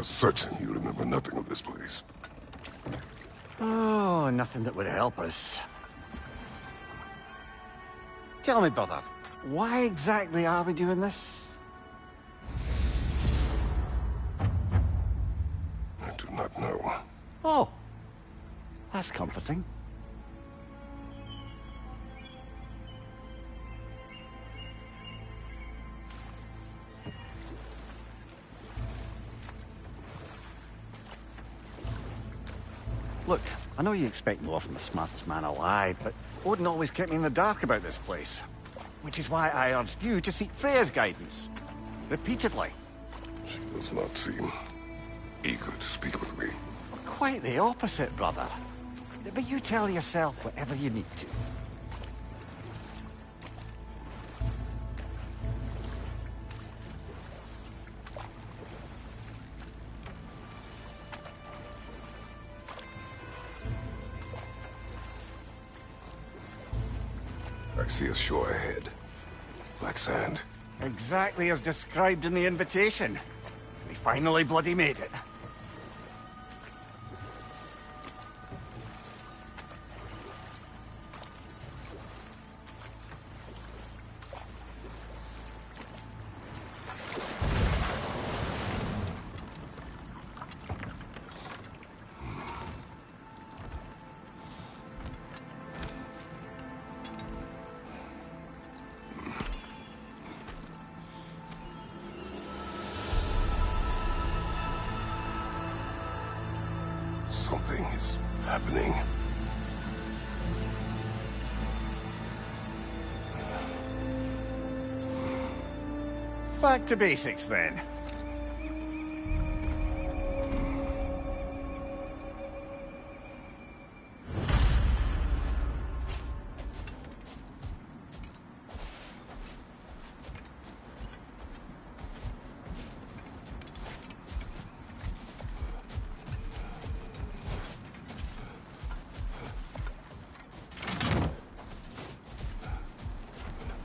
certain you remember nothing of this place. Oh, nothing that would help us. Tell me, brother, why exactly are we doing this? I do not know. Oh, that's comforting. Look, I know you expect more from the smartest man alive, but Odin always kept me in the dark about this place. Which is why I urged you to seek Freya's guidance. Repeatedly. She does not seem eager to speak with me. Quite the opposite, brother. But you tell yourself whatever you need to. I see a shore ahead. Black sand. Exactly as described in the invitation. We finally bloody made it. Something is happening. Back to basics, then.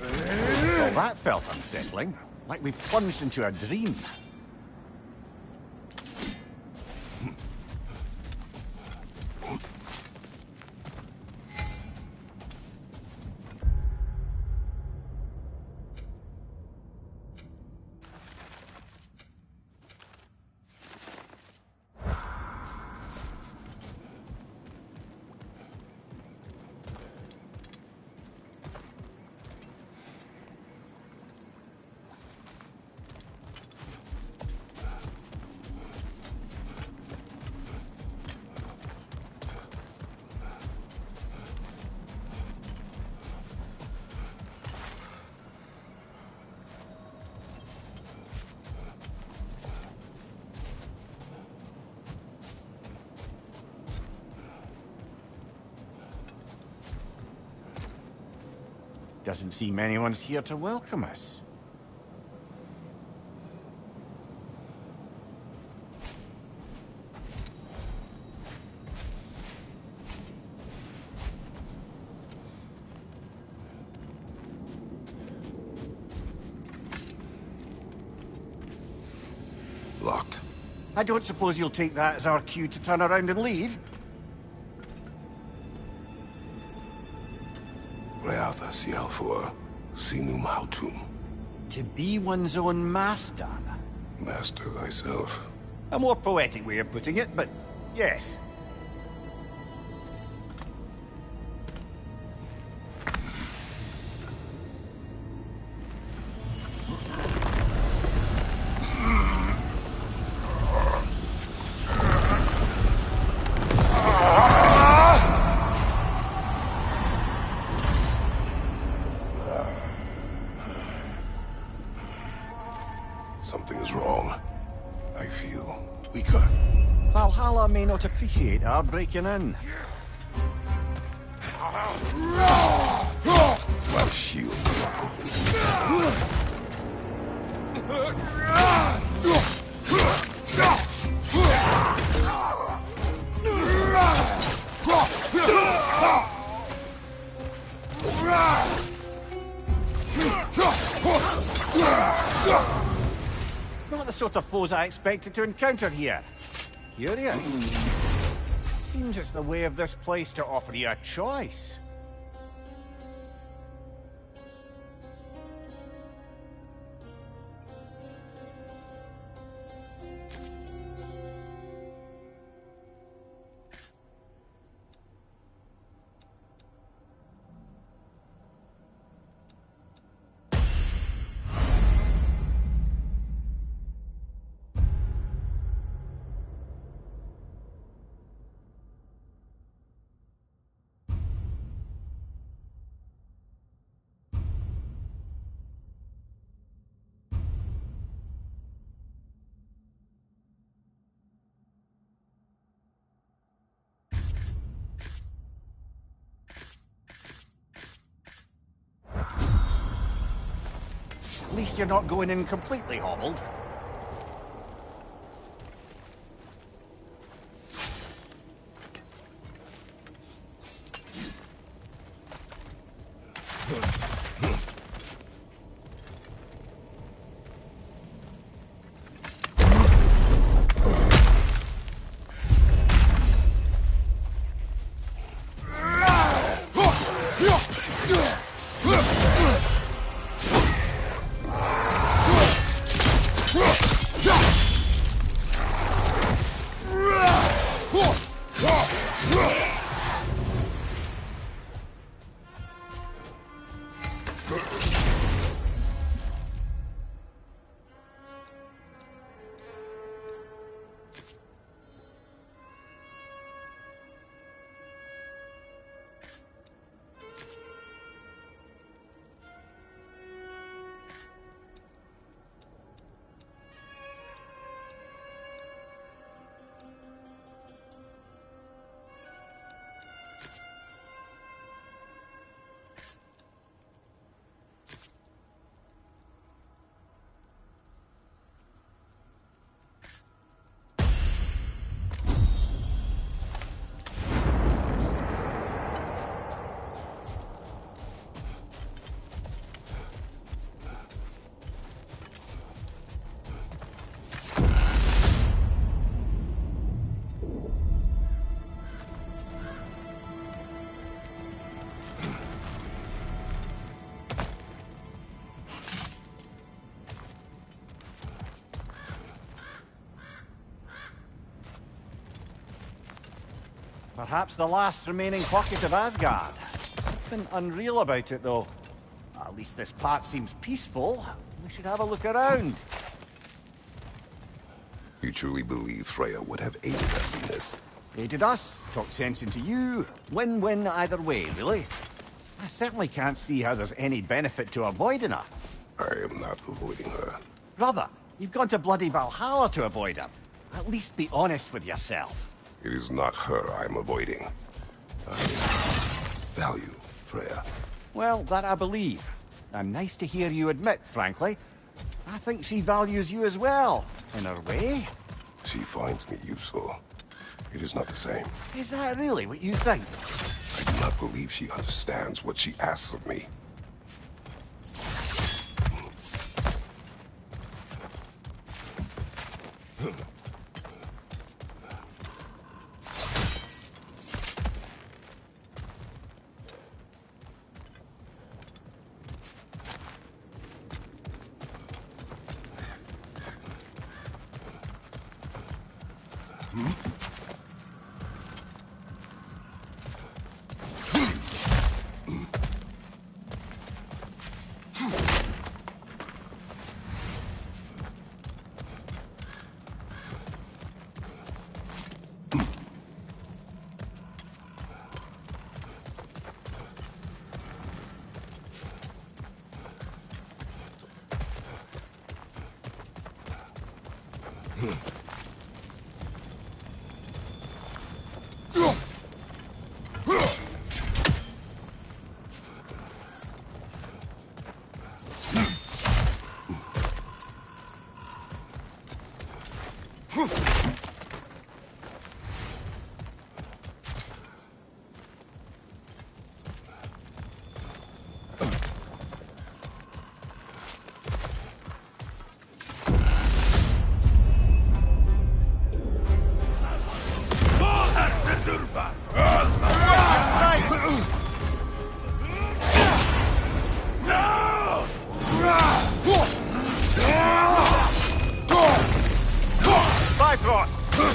Well, that felt unsettling. Like we plunged into a dream. Doesn't seem anyone's here to welcome us. Locked. I don't suppose you'll take that as our cue to turn around and leave? Reatha Sialfur, Sinum Hautum. To be one's own master. Master thyself. A more poetic way of putting it, but yes. Something is wrong. I feel weaker. Valhalla may not appreciate our breaking in. My shield. Not the sort of foes I expected to encounter here. Curious. Seems it's the way of this place to offer you a choice. At least you're not going in completely hobbled. Perhaps the last remaining pocket of Asgard. Something unreal about it, though. At least this part seems peaceful. We should have a look around. You truly believe Freya would have aided us in this? Aided us, talked sense into you. Win-win either way, really. I certainly can't see how there's any benefit to avoiding her. I am not avoiding her. Brother, you've gone to bloody Valhalla to avoid her. At least be honest with yourself. It is not her I'm avoiding. I value Freya. Well, that I believe. And nice to hear you admit, frankly. I think she values you as well, in her way. She finds me useful. It is not the same. Is that really what you think? I do not believe she understands what she asks of me.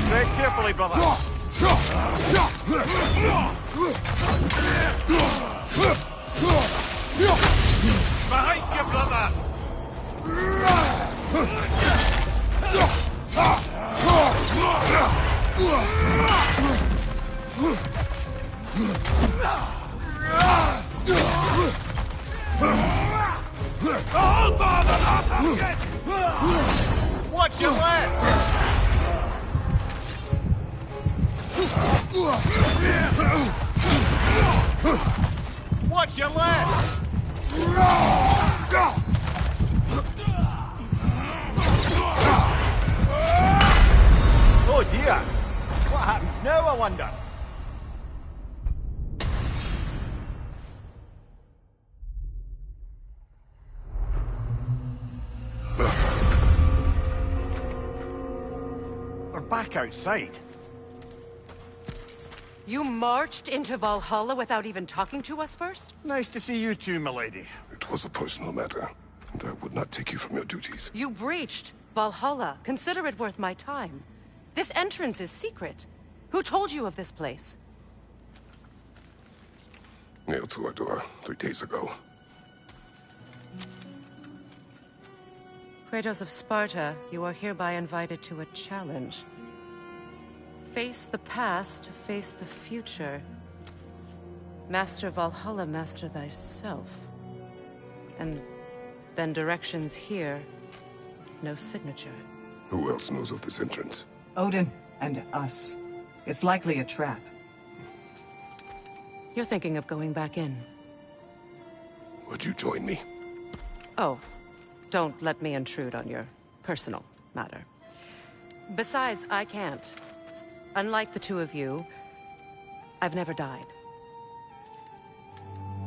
Tread carefully, brother. Behind you, brother! Watch your left! Watch your left! Oh dear! What happens now, I wonder? We're back outside. You marched into Valhalla without even talking to us first? Nice to see you too, milady. It was a personal matter, and I would not take you from your duties. You breached Valhalla. Consider it worth my time. This entrance is secret. Who told you of this place? Nailed to our door 3 days ago. Kratos of Sparta, you are hereby invited to a challenge. Face the past, face the future. Master Valhalla, master thyself. And then directions here, no signature. Who else knows of this entrance? Odin and us. It's likely a trap. You're thinking of going back in. Would you join me? Oh, don't let me intrude on your personal matter. Besides, I can't. Unlike the two of you, I've never died.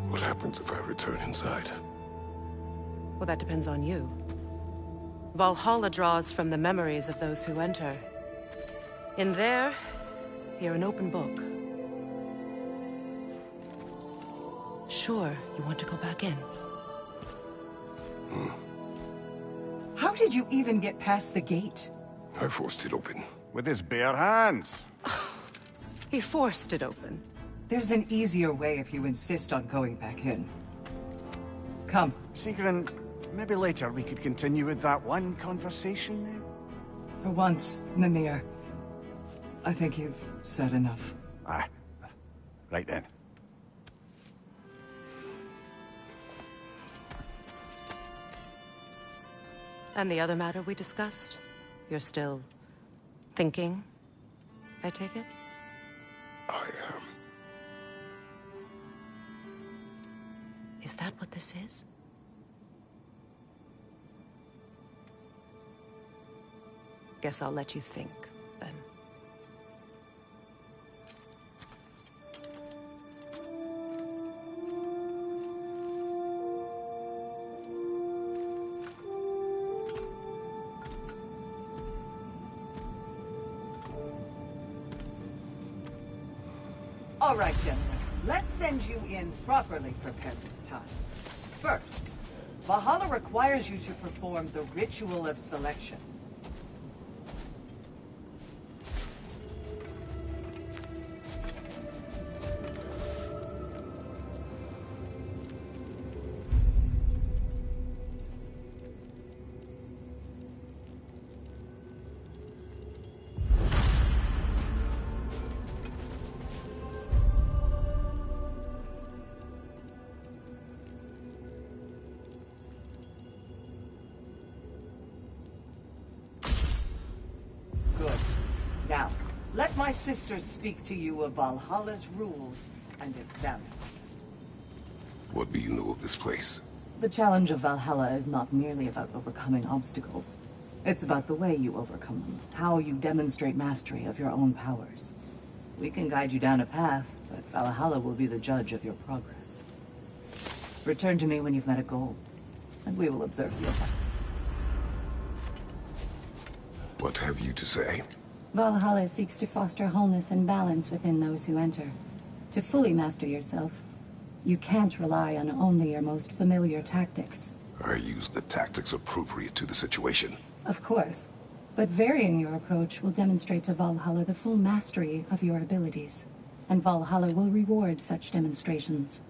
What happens if I return inside? Well, that depends on you. Valhalla draws from the memories of those who enter. In there, you're an open book. Sure, you want to go back in. How did you even get past the gate? I forced it open. With his bare hands. He forced it open. There's an easier way if you insist on going back in. Come. Sigrun, maybe later we could continue with that one conversation. For once, Mimir, I think you've said enough. Aye. Right then. And the other matter we discussed? You're still thinking, I take it? I am. Is that what this is? Guess I'll let you think, then. All right, gentlemen. Let's send you in properly prepared this time. First, Valhalla requires you to perform the ritual of selection. Good. Now, let my sisters speak to you of Valhalla's rules and its values. What do you know of this place? The challenge of Valhalla is not merely about overcoming obstacles. It's about the way you overcome them, how you demonstrate mastery of your own powers. We can guide you down a path, but Valhalla will be the judge of your progress. Return to me when you've met a goal, and we will observe the effects. What have you to say? Valhalla seeks to foster wholeness and balance within those who enter. To fully master yourself, you can't rely on only your most familiar tactics. I use the tactics appropriate to the situation. Of course, But varying your approach will demonstrate to Valhalla the full mastery of your abilities, and Valhalla will reward such demonstrations.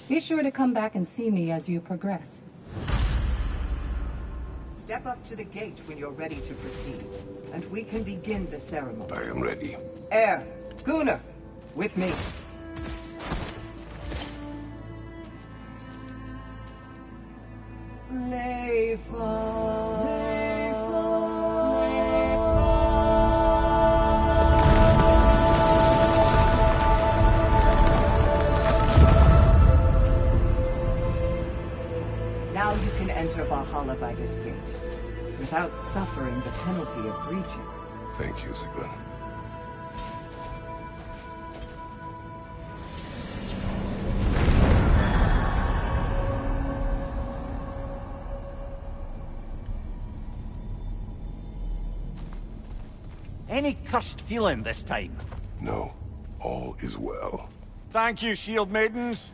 Be sure to come back and see me as you progress. Step up to the gate when you're ready to proceed, and we can begin the ceremony. I am ready. Air, Gunnar, with me. Now you can enter Valhalla by this gate, without suffering the penalty of breaching. Thank you, Sigrun. Any cursed feeling this time? No, all is well. Thank you, shield maidens.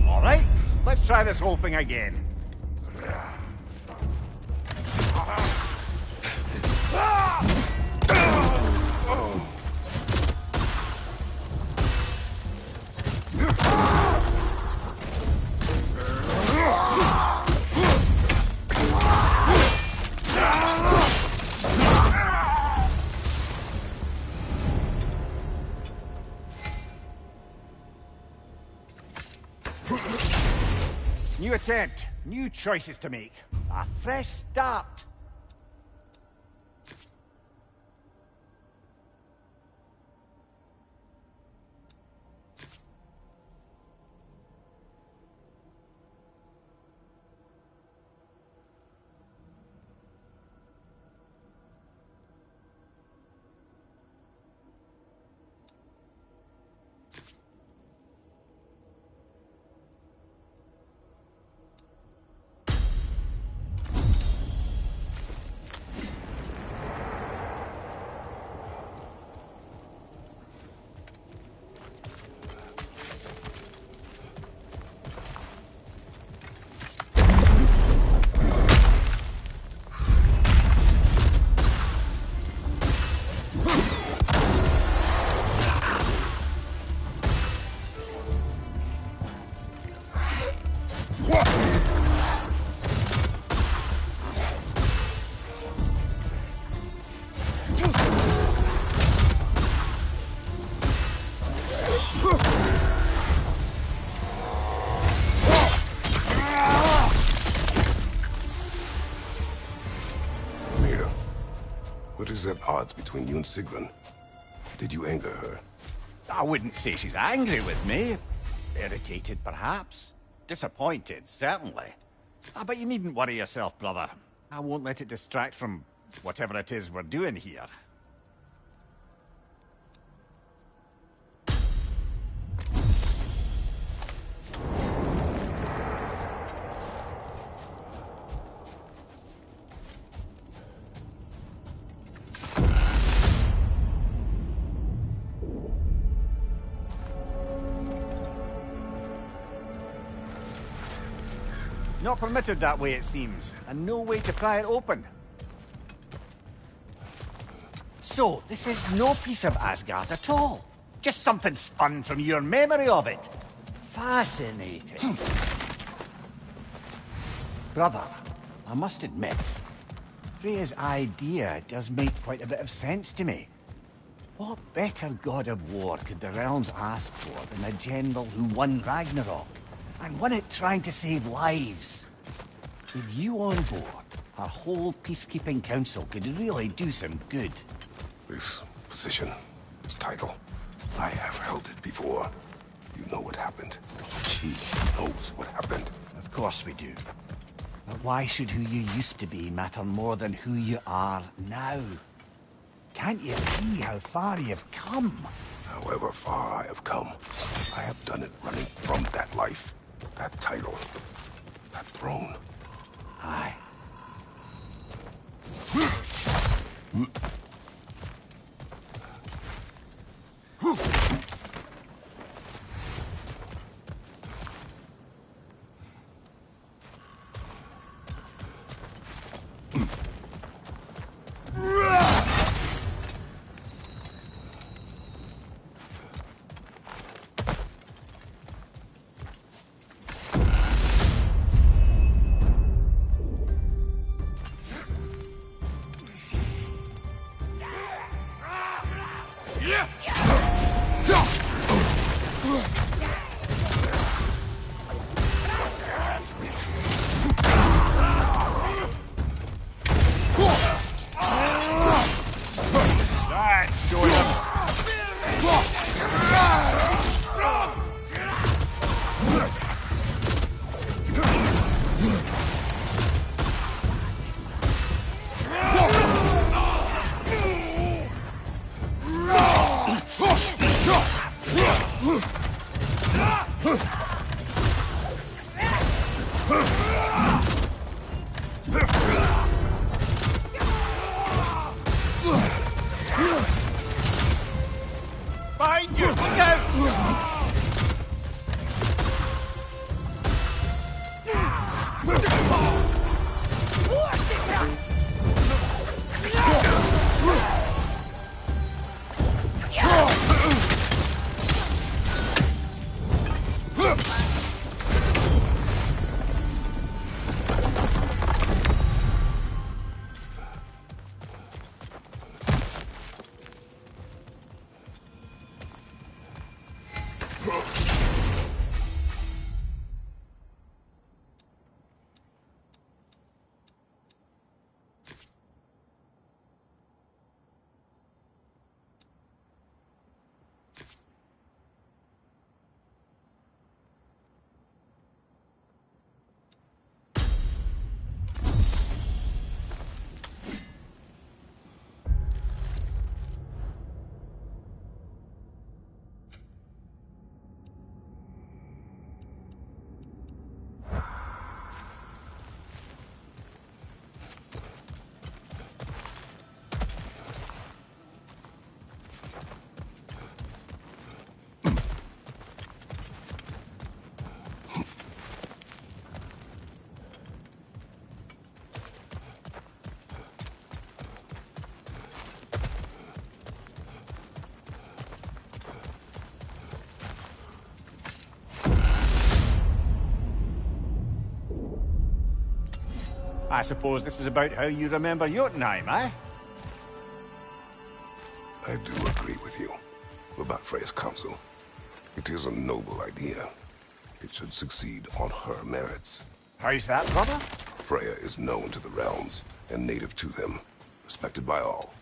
All right, let's try this whole thing again. New attempt, new choices to make. A fresh start. What is at odds between you and Sigrun? Did you anger her? I wouldn't say she's angry with me. Irritated, perhaps. Disappointed, certainly. But you needn't worry yourself, brother. I won't let it distract from whatever it is we're doing here. Not permitted that way, it seems, and no way to pry it open. So, this is no piece of Asgard at all. Just something spun from your memory of it. Fascinating. Brother, I must admit, Freya's idea does make quite a bit of sense to me. What better god of war could the realms ask for than a general who won Ragnarok? And won it trying to save lives. With you on board, our whole peacekeeping council could really do some good. This position, this title, I have held it before. You know what happened. She knows what happened. Of course we do. But why should who you used to be matter more than who you are now? Can't you see how far you've come? However far I have come, I have done it running from that life. That title. That throne. Aye. Behind you! Look out! I suppose this is about how you remember Jotunheim, eh? I do agree with you about Freya's council. It is a noble idea. It should succeed on her merits. How's that, brother? Freya is known to the realms and native to them, respected by all.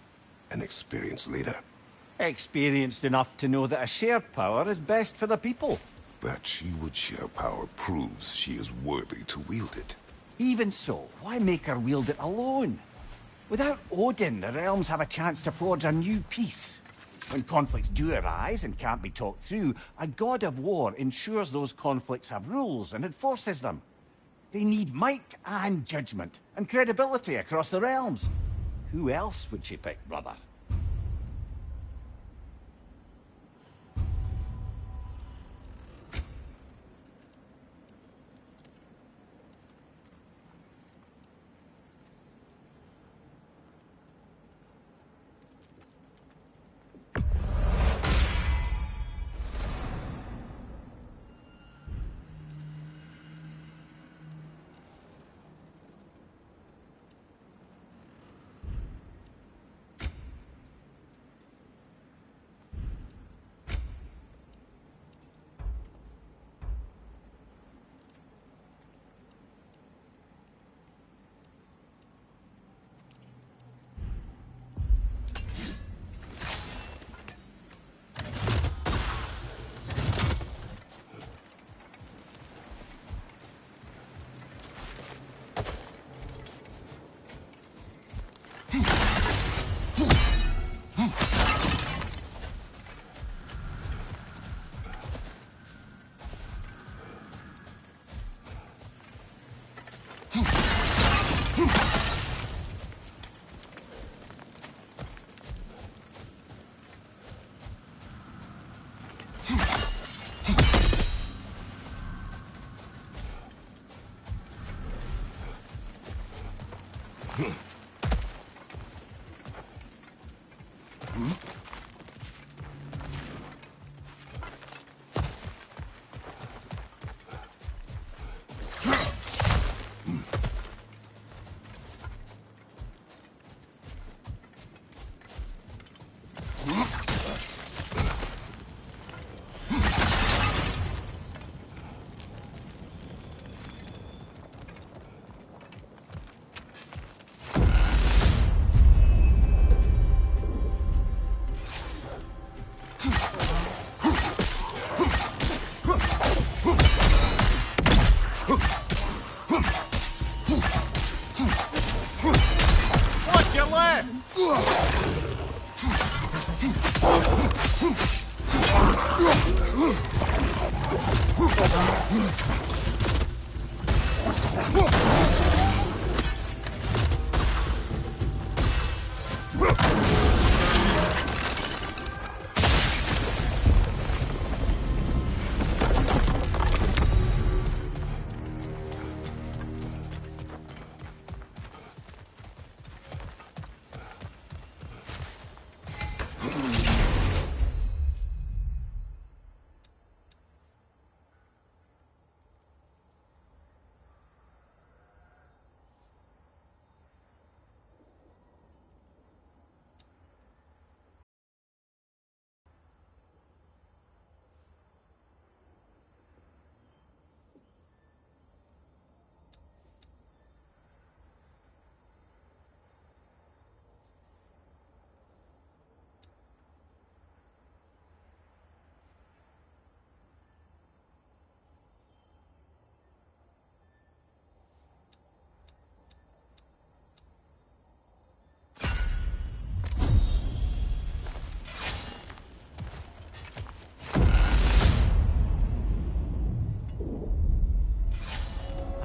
An experienced leader. Experienced enough to know that a shared power is best for the people. That she would share power proves she is worthy to wield it. Even so, why make her wield it alone? Without Odin, the realms have a chance to forge a new peace. When conflicts do arise and can't be talked through, a god of war ensures those conflicts have rules and enforces them. They need might and judgment, and credibility across the realms. Who else would she pick, brother?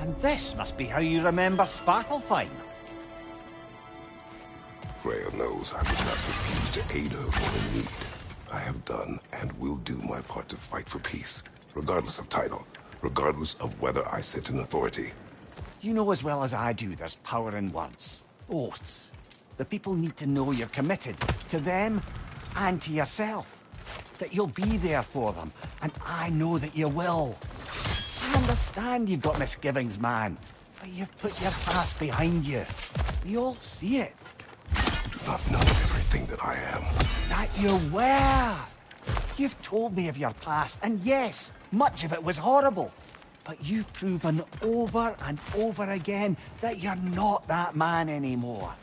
And this must be how you remember Sparklefine. Rhea knows I would not refuse to aid her for her need. I have done and will do my part to fight for peace, regardless of title, regardless of whether I sit in authority. You know as well as I do there's power in words. Oaths. The people need to know you're committed. To them, and to yourself. That you'll be there for them. And I know that you will. I understand you've got misgivings, man. But you've put your past behind you. We all see it. You do not know everything that I am. That you were. You've told me of your past, and yes, much of it was horrible. But you've proven over and over again that you're not that man anymore.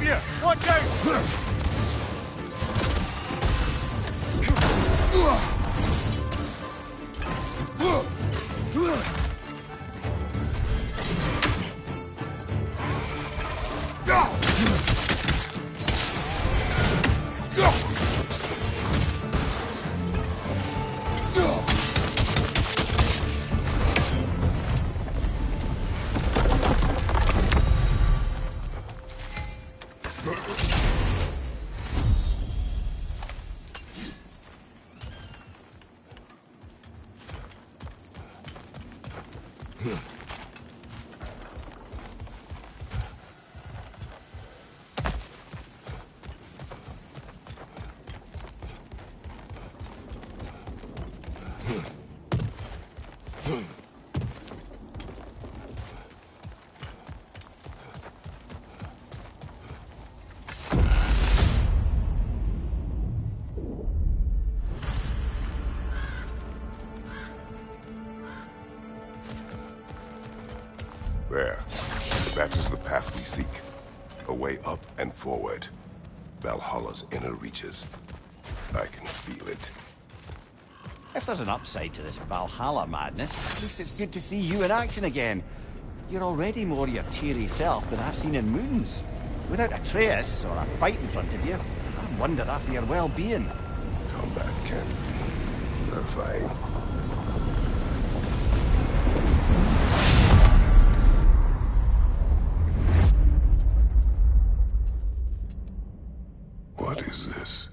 here! Watch out! There. That is the path we seek. A way up and forward. Valhalla's inner reaches. I can feel it. If there's an upside to this Valhalla madness, at least it's good to see you in action again. You're already more your cheery self than I've seen in moons. Without Atreus or a fight in front of you, I wonder after your well-being. Combat can be terrifying. What is this?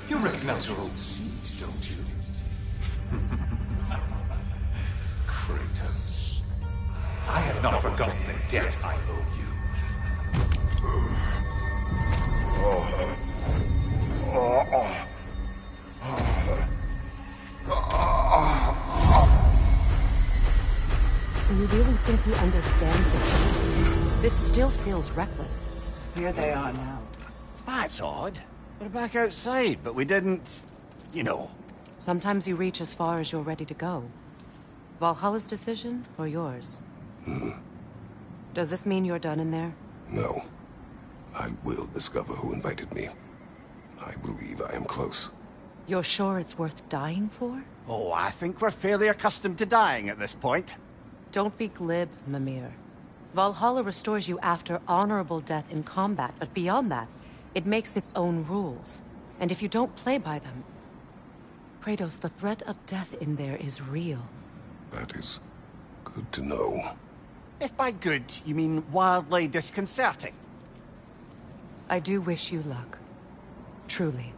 You recognize your old seat, don't you? Kratos. I have not forgotten the debt I owe you. Do you really think he understands the stakes? This still feels reckless. Here they are now. That's odd. We're back outside, but we didn't... you know. Sometimes you reach as far as you're ready to go. Valhalla's decision, or yours? Does this mean you're done in there? No. I will discover who invited me. I believe I am close. You're sure it's worth dying for? Oh, I think we're fairly accustomed to dying at this point. Don't be glib, Mimir. Valhalla restores you after honorable death in combat, but beyond that, it makes its own rules. And if you don't play by them... Kratos, the threat of death in there is real. That is good to know. If by good, you mean wildly disconcerting. I do wish you luck. Truly.